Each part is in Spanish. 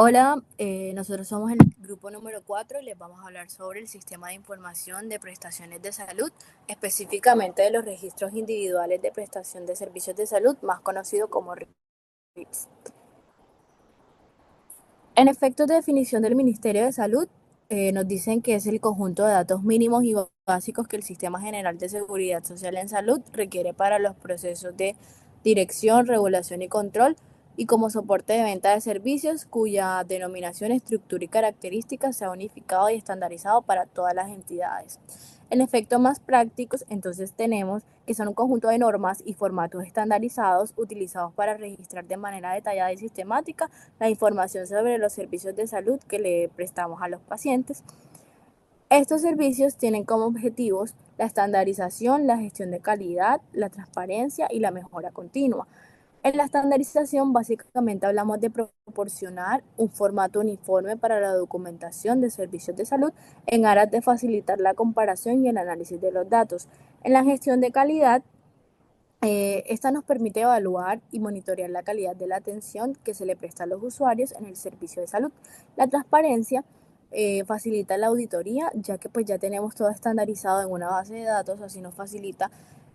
Hola, nosotros somos el grupo número 4 y les vamos a hablar sobre el sistema de información de prestaciones de salud, específicamente de los registros individuales de prestación de servicios de salud, más conocido como RIPS. En efectos de definición del Ministerio de Salud, nos dicen que es el conjunto de datos mínimos y básicos que el Sistema General de Seguridad Social en Salud requiere para los procesos de dirección, regulación y control, y como soporte de venta de servicios cuya denominación, estructura y características sea unificado y estandarizado para todas las entidades. En efectos más prácticos, entonces tenemos que son un conjunto de normas y formatos estandarizados utilizados para registrar de manera detallada y sistemática la información sobre los servicios de salud que le prestamos a los pacientes. Estos servicios tienen como objetivos la estandarización, la gestión de calidad, la transparencia y la mejora continua. En la estandarización básicamente hablamos de proporcionar un formato uniforme para la documentación de servicios de salud en aras de facilitar la comparación y el análisis de los datos. En la gestión de calidad, esta nos permite evaluar y monitorear la calidad de la atención que se le presta a los usuarios en el servicio de salud. La transparencia facilita la auditoría, ya que pues ya tenemos todo estandarizado en una base de datos, así nos facilita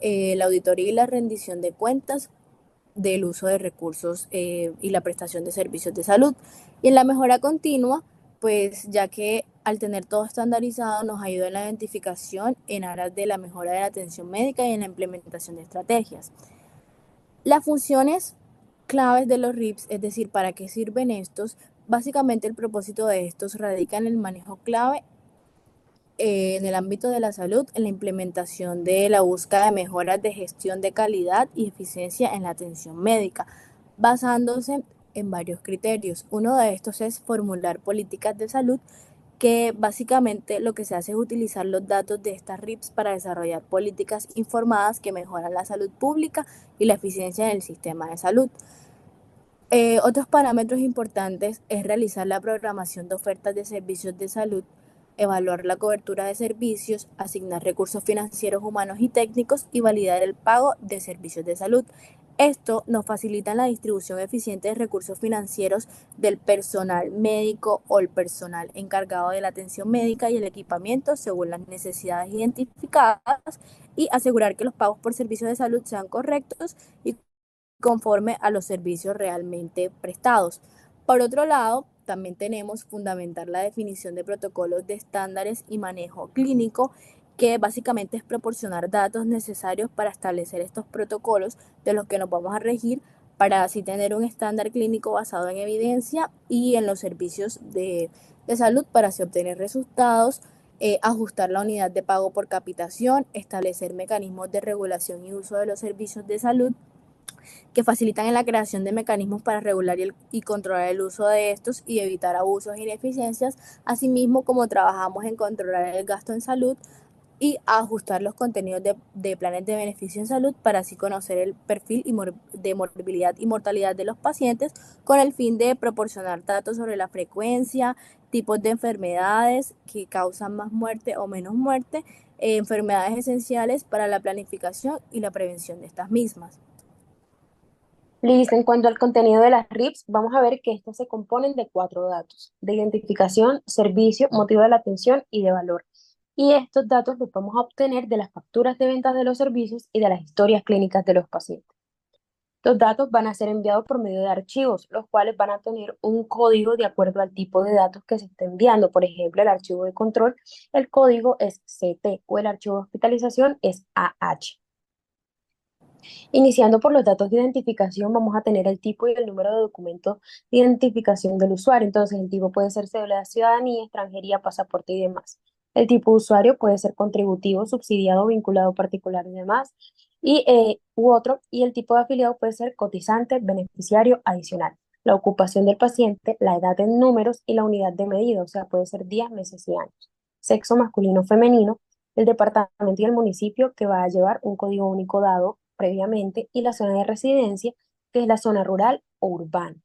la auditoría y la rendición de cuentas del uso de recursos y la prestación de servicios de salud. Y en la mejora continua, pues ya que al tener todo estandarizado nos ayuda en la identificación en aras de la mejora de la atención médica y en la implementación de estrategias. Las funciones claves de los RIPS, es decir, para qué sirven estos, básicamente el propósito de estos radica en el manejo clave en el ámbito de la salud, en la implementación de la búsqueda de mejoras de gestión de calidad y eficiencia en la atención médica, basándose en varios criterios. Uno de estos es formular políticas de salud, que básicamente lo que se hace es utilizar los datos de estas RIPS para desarrollar políticas informadas que mejoran la salud pública y la eficiencia en el sistema de salud. Otros parámetros importantes es realizar la programación de ofertas de servicios de salud, evaluar la cobertura de servicios, asignar recursos financieros, humanos y técnicos y validar el pago de servicios de salud. Esto nos facilita la distribución eficiente de recursos financieros del personal médico o el personal encargado de la atención médica y el equipamiento según las necesidades identificadas, y asegurar que los pagos por servicios de salud sean correctos y conforme a los servicios realmente prestados. Por otro lado, también tenemos fundamentar la definición de protocolos de estándares y manejo clínico, que básicamente es proporcionar datos necesarios para establecer estos protocolos de los que nos vamos a regir para así tener un estándar clínico basado en evidencia y en los servicios de salud para así obtener resultados, ajustar la unidad de pago por capitación, establecer mecanismos de regulación y uso de los servicios de salud que facilitan en la creación de mecanismos para regular y controlar el uso de estos y evitar abusos e ineficiencias, asimismo como trabajamos en controlar el gasto en salud y ajustar los contenidos de planes de beneficio en salud para así conocer el perfil de morbilidad y mortalidad de los pacientes, con el fin de proporcionar datos sobre la frecuencia, tipos de enfermedades que causan más muerte o menos muerte, enfermedades esenciales para la planificación y la prevención de estas mismas. Listo, en cuanto al contenido de las RIPS, vamos a ver que estas se componen de cuatro datos: de identificación, servicio, motivo de la atención y de valor. Y estos datos los vamos a obtener de las facturas de ventas de los servicios y de las historias clínicas de los pacientes. Los datos van a ser enviados por medio de archivos, los cuales van a tener un código de acuerdo al tipo de datos que se esté enviando. Por ejemplo, el archivo de control, el código es CT, o el archivo de hospitalización es AH. Iniciando por los datos de identificación, vamos a tener el tipo y el número de documento de identificación del usuario. Entonces, el tipo puede ser cédula de ciudadanía, extranjería, pasaporte y demás. El tipo de usuario puede ser contributivo, subsidiado, vinculado particular y demás. U otro, y el tipo de afiliado puede ser cotizante, beneficiario, adicional. La ocupación del paciente, la edad en números y la unidad de medida, o sea, puede ser días, meses y años. Sexo masculino, femenino, el departamento y el municipio que va a llevar un código único dado previamente, y la zona de residencia, que es la zona rural o urbana.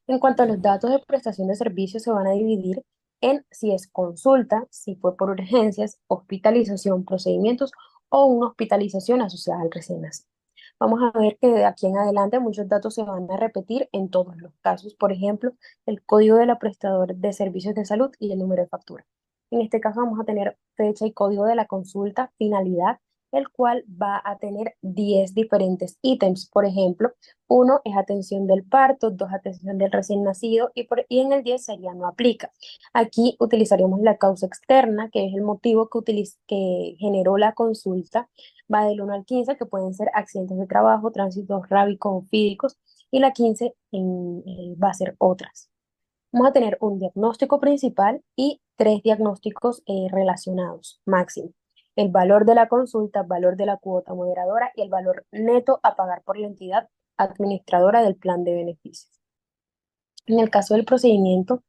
En cuanto a los datos de prestación de servicios, se van a dividir en si es consulta, si fue por urgencias, hospitalización, procedimientos o una hospitalización asociada al recién nacido. Vamos a ver que de aquí en adelante muchos datos se van a repetir en todos los casos. Por ejemplo, el código de la prestadora de servicios de salud y el número de factura. En este caso vamos a tener fecha y código de la consulta, finalidad, el cual va a tener 10 diferentes ítems. Por ejemplo, uno es atención del parto, dos, atención del recién nacido y en el 10 sería no aplica. Aquí utilizaríamos la causa externa, que es el motivo que generó la consulta. Va del 1 al 15, que pueden ser accidentes de trabajo, tránsitos rábicos o físicos, y la 15 va a ser otras. Vamos a tener un diagnóstico principal y tres diagnósticos relacionados, máximo. El valor de la consulta, valor de la cuota moderadora y el valor neto a pagar por la entidad administradora del plan de beneficios. En el caso del procedimiento,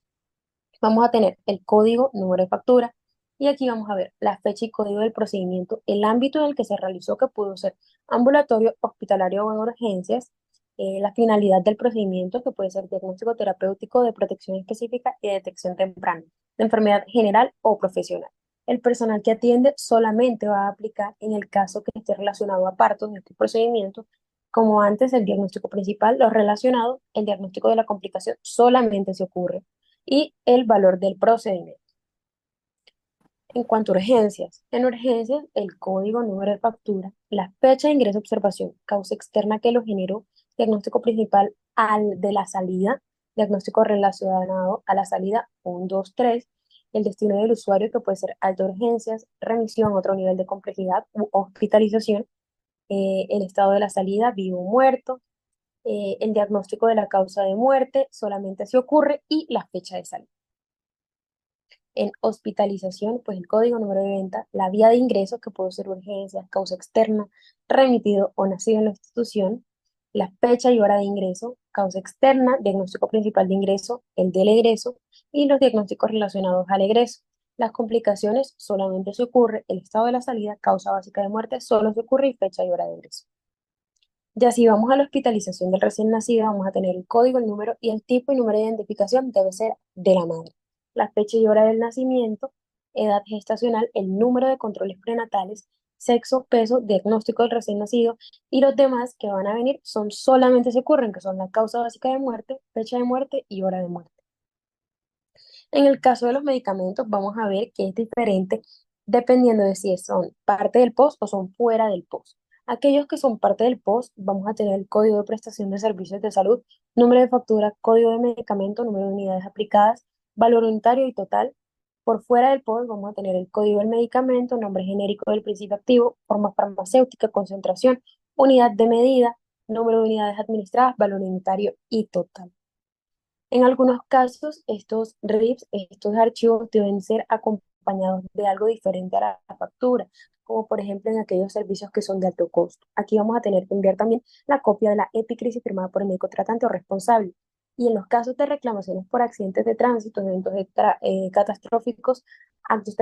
vamos a tener el código, número de factura, y aquí vamos a ver la fecha y código del procedimiento, el ámbito en el que se realizó, que pudo ser ambulatorio, hospitalario o en urgencias, la finalidad del procedimiento, que puede ser diagnóstico terapéutico de protección específica y detección temprana, de enfermedad general o profesional. El personal que atiende solamente va a aplicar en el caso que esté relacionado a partos de este procedimiento. Como antes, el diagnóstico principal, lo relacionado, el diagnóstico de la complicación solamente se ocurre y el valor del procedimiento. En cuanto a urgencias, en urgencias, el código, número de factura, la fecha de ingreso, observación, causa externa que lo generó, diagnóstico principal de la salida, diagnóstico relacionado a la salida 1, 2, 3, el destino del usuario, que puede ser alta urgencias, remisión, otro nivel de complejidad u hospitalización, el estado de la salida, vivo o muerto, el diagnóstico de la causa de muerte solamente se ocurre y la fecha de salida. En hospitalización, pues el código, número de venta, la vía de ingreso, que puede ser urgencias, causa externa, remitido o nacido en la institución, la fecha y hora de ingreso, causa externa, diagnóstico principal de ingreso, el del egreso y los diagnósticos relacionados al egreso. Las complicaciones solamente se ocurre, el estado de la salida, causa básica de muerte, solo se ocurre y fecha y hora de ingreso. Ya si vamos a la hospitalización del recién nacido, vamos a tener el código, el número y el tipo y número de identificación debe ser de la madre. La fecha y hora del nacimiento, edad gestacional, el número de controles prenatales, sexo, peso, diagnóstico del recién nacido y los demás que van a venir son solamente se ocurren, que son la causa básica de muerte, fecha de muerte y hora de muerte. En el caso de los medicamentos, vamos a ver que es diferente dependiendo de si son parte del POS o son fuera del POS. Aquellos que son parte del POS, vamos a tener el código de prestación de servicios de salud, número de factura, código de medicamento, número de unidades aplicadas, valor unitario y total. Por fuera del POS, vamos a tener el código del medicamento, nombre genérico del principio activo, forma farmacéutica, concentración, unidad de medida, número de unidades administradas, valor unitario y total. En algunos casos, estos RIPs, estos archivos deben ser acompañados de algo diferente a la factura, como por ejemplo en aquellos servicios que son de alto costo. Aquí vamos a tener que enviar también la copia de la epicrisis firmada por el médico tratante o responsable. Y en los casos de reclamaciones por accidentes de tránsito, eventos catastróficos, actos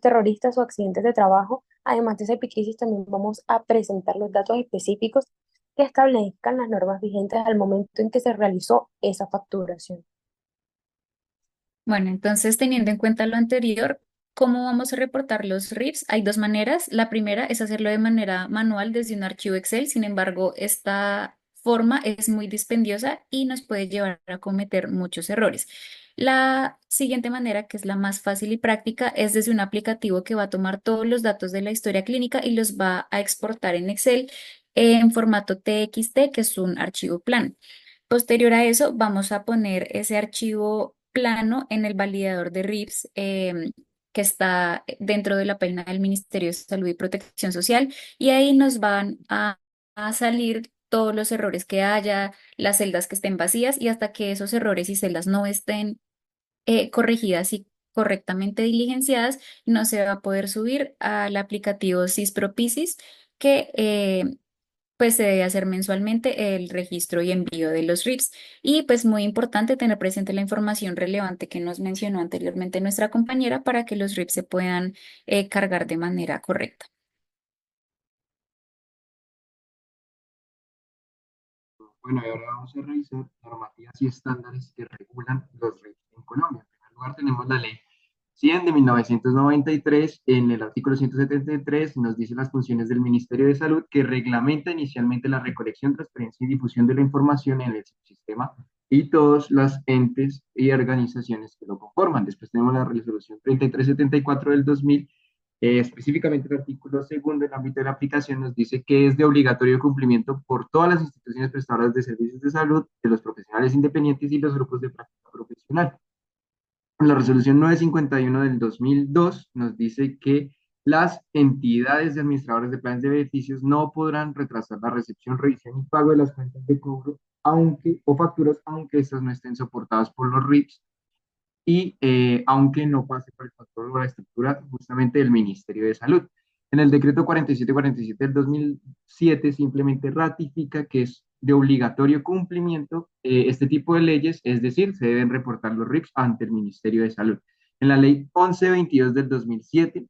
terroristas o accidentes de trabajo, además de esa epicrisis, también vamos a presentar los datos específicos que establezcan las normas vigentes al momento en que se realizó esa facturación. Bueno, entonces teniendo en cuenta lo anterior, ¿cómo vamos a reportar los RIFs? Hay dos maneras. La primera es hacerlo de manera manual desde un archivo Excel. Sin embargo, esta forma es muy dispendiosa y nos puede llevar a cometer muchos errores. La siguiente manera, que es la más fácil y práctica, es desde un aplicativo que va a tomar todos los datos de la historia clínica y los va a exportar en Excel en formato TXT, que es un archivo plano. Posterior a eso, vamos a poner ese archivo plano en el validador de RIPS que está dentro de la página del Ministerio de Salud y Protección Social y ahí nos van a salir todos los errores que haya, las celdas que estén vacías y hasta que esos errores y celdas no estén corregidas y correctamente diligenciadas, no se va a poder subir al aplicativo SysProPisis que pues se debe hacer mensualmente el registro y envío de los RIPs. Y pues muy importante tener presente la información relevante que nos mencionó anteriormente nuestra compañera para que los RIPs se puedan cargar de manera correcta. Bueno, y ahora vamos a revisar normativas y estándares que regulan los RIPs en Colombia. En primer lugar, tenemos la ley 100 de 1993, en el artículo 173, nos dice las funciones del Ministerio de Salud, que reglamenta inicialmente la recolección, transferencia y difusión de la información en el sistema y todos los entes y organizaciones que lo conforman. Después tenemos la resolución 3374 del 2000. Específicamente el artículo segundo, en el ámbito de la aplicación, nos dice que es de obligatorio cumplimiento por todas las instituciones prestadoras de servicios de salud, de los profesionales independientes y los grupos de práctica profesional. La resolución 951 del 2002 nos dice que las entidades de administradores de planes de beneficios no podrán retrasar la recepción, revisión y pago de las cuentas de cobro o facturas, aunque estas no estén soportadas por los RIPS y aunque no pase por el control o la estructura justamente del Ministerio de Salud. En el decreto 4747 del 2007 simplemente ratifica que es de obligatorio cumplimiento este tipo de leyes, es decir, se deben reportar los RIPS ante el Ministerio de Salud. En la ley 1122 del 2007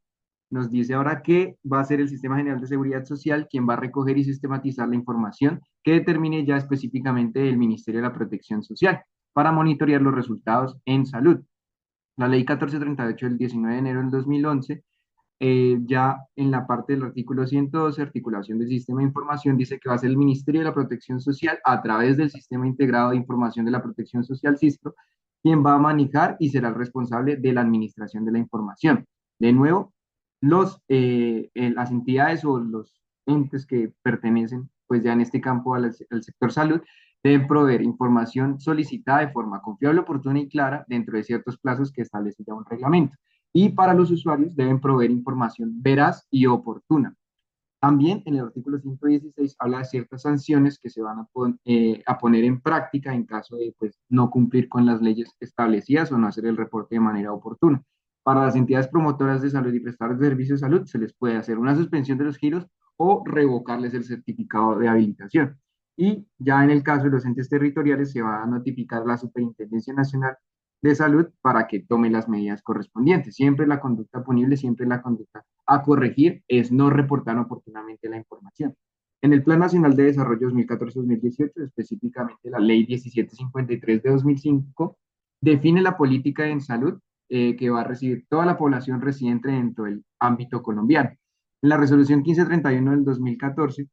nos dice ahora que va a ser el Sistema General de Seguridad Social quien va a recoger y sistematizar la información que determine ya específicamente el Ministerio de la Protección Social para monitorear los resultados en salud. La ley 1438 del 19 de enero del 2011, ya en la parte del artículo 112, articulación del sistema de información, dice que va a ser el Ministerio de la Protección Social a través del Sistema Integrado de Información de la Protección Social, SISPRO, quien va a manejar y será el responsable de la administración de la información. De nuevo, las entidades o los entes que pertenecen, pues ya en este campo al sector salud, deben proveer información solicitada de forma confiable, oportuna y clara dentro de ciertos plazos que establece ya un reglamento. Y para los usuarios deben proveer información veraz y oportuna. También en el artículo 116 habla de ciertas sanciones que se van a poner en práctica en caso de pues, no cumplir con las leyes establecidas o no hacer el reporte de manera oportuna. Para las entidades promotoras de salud y prestadores de servicios de salud se les puede hacer una suspensión de los giros o revocarles el certificado de habilitación. Y ya en el caso de los entes territoriales se va a notificar a la Superintendencia Nacional de Salud para que tome las medidas correspondientes. Siempre la conducta punible, siempre la conducta a corregir es no reportar oportunamente la información. En el Plan Nacional de Desarrollo 2014-2018, específicamente la Ley 1753 de 2005, define la política en salud que va a recibir toda la población residente dentro del ámbito colombiano. En la resolución 1531 del 2014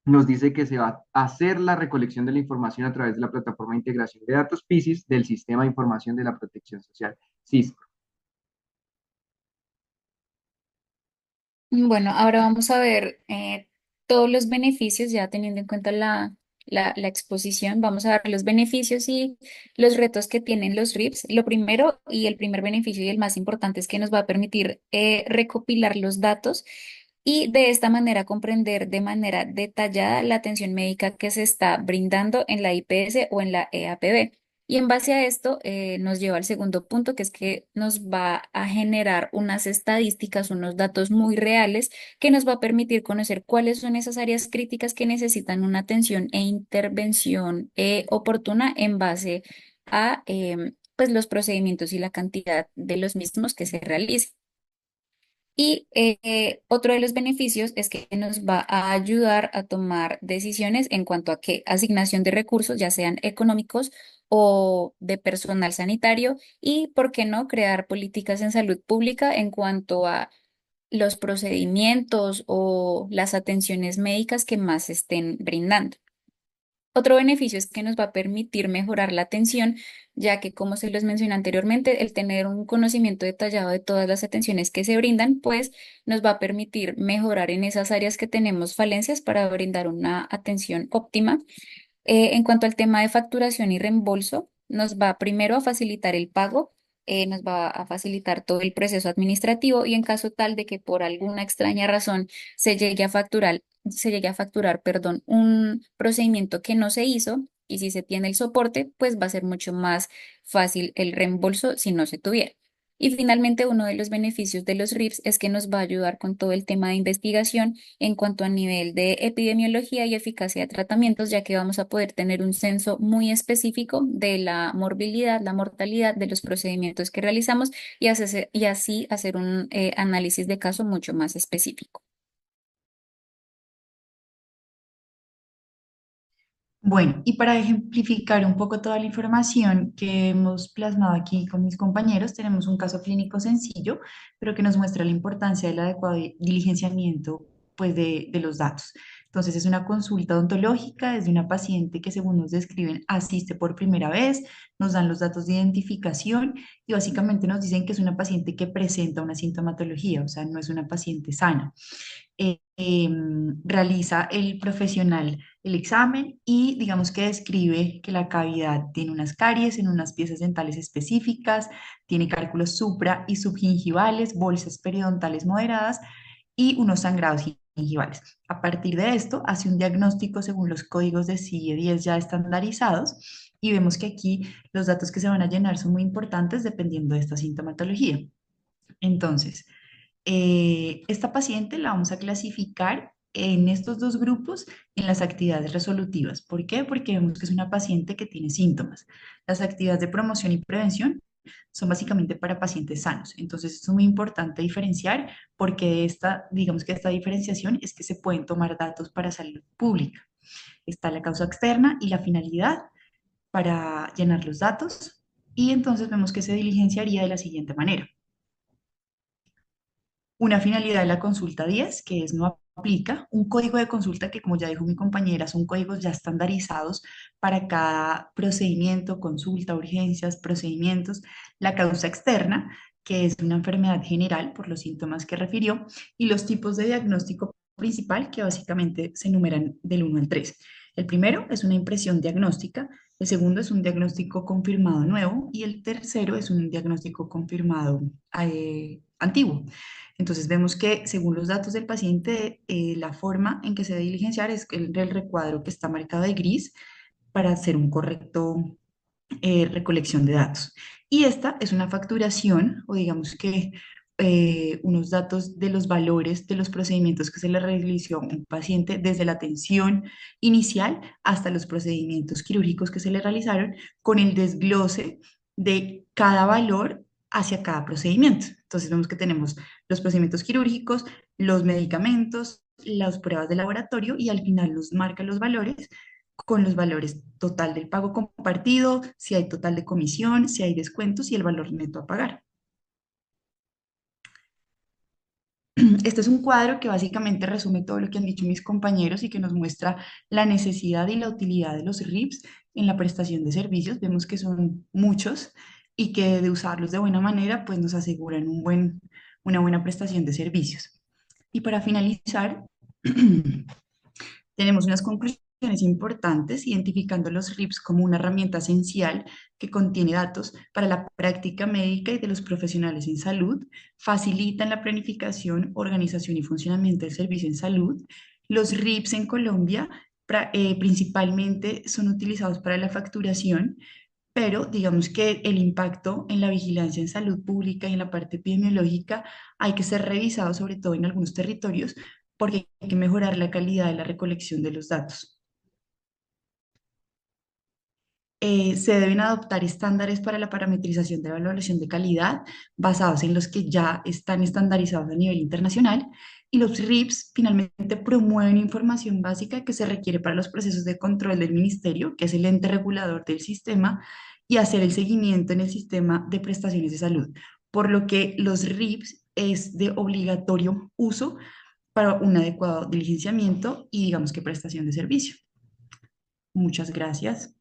nos dice que se va a hacer la recolección de la información a través de la plataforma de integración de datos PISIS del Sistema de Información de la Protección Social, SISPRO. Bueno, ahora vamos a ver todos los beneficios, ya teniendo en cuenta la exposición, vamos a ver los beneficios y los retos que tienen los RIPS. Lo primero y el primer beneficio y el más importante es que nos va a permitir recopilar los datos y de esta manera comprender de manera detallada la atención médica que se está brindando en la IPS o en la EAPB. Y en base a esto nos lleva al segundo punto, que es que nos va a generar unas estadísticas, unos datos muy reales que nos va a permitir conocer cuáles son esas áreas críticas que necesitan una atención e intervención oportuna en base a pues los procedimientos y la cantidad de los mismos que se realicen. Y otro de los beneficios es que nos va a ayudar a tomar decisiones en cuanto a qué asignación de recursos, ya sean económicos o de personal sanitario, y por qué no crear políticas en salud pública en cuanto a los procedimientos o las atenciones médicas que más se estén brindando. Otro beneficio es que nos va a permitir mejorar la atención, ya que, como se les mencioné anteriormente, el tener un conocimiento detallado de todas las atenciones que se brindan, pues nos va a permitir mejorar en esas áreas que tenemos falencias para brindar una atención óptima. En cuanto al tema de facturación y reembolso, nos va primero a facilitar el pago, nos va a facilitar todo el proceso administrativo y en caso tal de que por alguna extraña razón se llegue a facturar, perdón, un procedimiento que no se hizo y si se tiene el soporte, pues va a ser mucho más fácil el reembolso si no se tuviera. Y finalmente, uno de los beneficios de los RIFs es que nos va a ayudar con todo el tema de investigación en cuanto a nivel de epidemiología y eficacia de tratamientos, ya que vamos a poder tener un censo muy específico de la morbilidad, la mortalidad de los procedimientos que realizamos y así hacer un análisis de caso mucho más específico. Bueno, y para ejemplificar un poco toda la información que hemos plasmado aquí con mis compañeros, tenemos un caso clínico sencillo, pero que nos muestra la importancia del adecuado diligenciamiento, pues, de los datos. Entonces, es una consulta odontológica desde una paciente que, según nos describen, asiste por primera vez, nos dan los datos de identificación y básicamente nos dicen que es una paciente que presenta una sintomatología, o sea, no es una paciente sana. Realiza el profesional el examen y digamos que describe que la cavidad tiene unas caries en unas piezas dentales específicas, tiene cálculos supra y subgingivales, bolsas periodontales moderadas y unos sangrados gingivales. A partir de esto, hace un diagnóstico según los códigos de CIE-10 ya estandarizados y vemos que aquí los datos que se van a llenar son muy importantes dependiendo de esta sintomatología. Entonces, esta paciente la vamos a clasificar en estos dos grupos en las actividades resolutivas. ¿Por qué? Porque vemos que es una paciente que tiene síntomas. Las actividades de promoción y prevención son básicamente para pacientes sanos. Entonces, es muy importante diferenciar porque digamos que esta diferenciación es que se pueden tomar datos para salud pública. Está la causa externa y la finalidad para llenar los datos. Y entonces vemos que se diligenciaría de la siguiente manera. Una finalidad de la consulta 10, que es no aplica, un código de consulta que, como ya dijo mi compañera, son códigos ya estandarizados para cada procedimiento, consulta, urgencias, procedimientos, la causa externa, que es una enfermedad general por los síntomas que refirió, y los tipos de diagnóstico principal que básicamente se enumeran del 1 al 3. El primero es una impresión diagnóstica, el segundo es un diagnóstico confirmado nuevo y el tercero es un diagnóstico confirmado antiguo. Entonces vemos que según los datos del paciente, la forma en que se debe diligenciar es el recuadro que está marcado de gris para hacer un correcto recolección de datos. Y esta es una facturación o digamos que unos datos de los valores de los procedimientos que se le realizó a un paciente desde la atención inicial hasta los procedimientos quirúrgicos que se le realizaron con el desglose de cada valor hacia cada procedimiento. Entonces vemos que tenemos los procedimientos quirúrgicos, los medicamentos, las pruebas de laboratorio y al final nos marca los valores con los valores total del pago compartido, si hay total de comisión, si hay descuentos y el valor neto a pagar. Este es un cuadro que básicamente resume todo lo que han dicho mis compañeros y que nos muestra la necesidad y la utilidad de los RIPS en la prestación de servicios. Vemos que son muchos y que de usarlos de buena manera, pues nos aseguran una buena prestación de servicios. Y para finalizar, tenemos unas conclusiones importantes, identificando los RIPS como una herramienta esencial que contiene datos para la práctica médica y de los profesionales en salud, facilitan la planificación, organización y funcionamiento del servicio en salud. Los RIPS en Colombia principalmente son utilizados para la facturación, pero digamos que el impacto en la vigilancia en salud pública y en la parte epidemiológica hay que ser revisado, sobre todo en algunos territorios, porque hay que mejorar la calidad de la recolección de los datos. Se deben adoptar estándares para la parametrización de la evaluación de calidad basados en los que ya están estandarizados a nivel internacional y los RIPS finalmente promueven información básica que se requiere para los procesos de control del ministerio, que es el ente regulador del sistema, y hacer el seguimiento en el sistema de prestaciones de salud, por lo que los RIPS es de obligatorio uso para un adecuado diligenciamiento y digamos que prestación de servicio. Muchas gracias.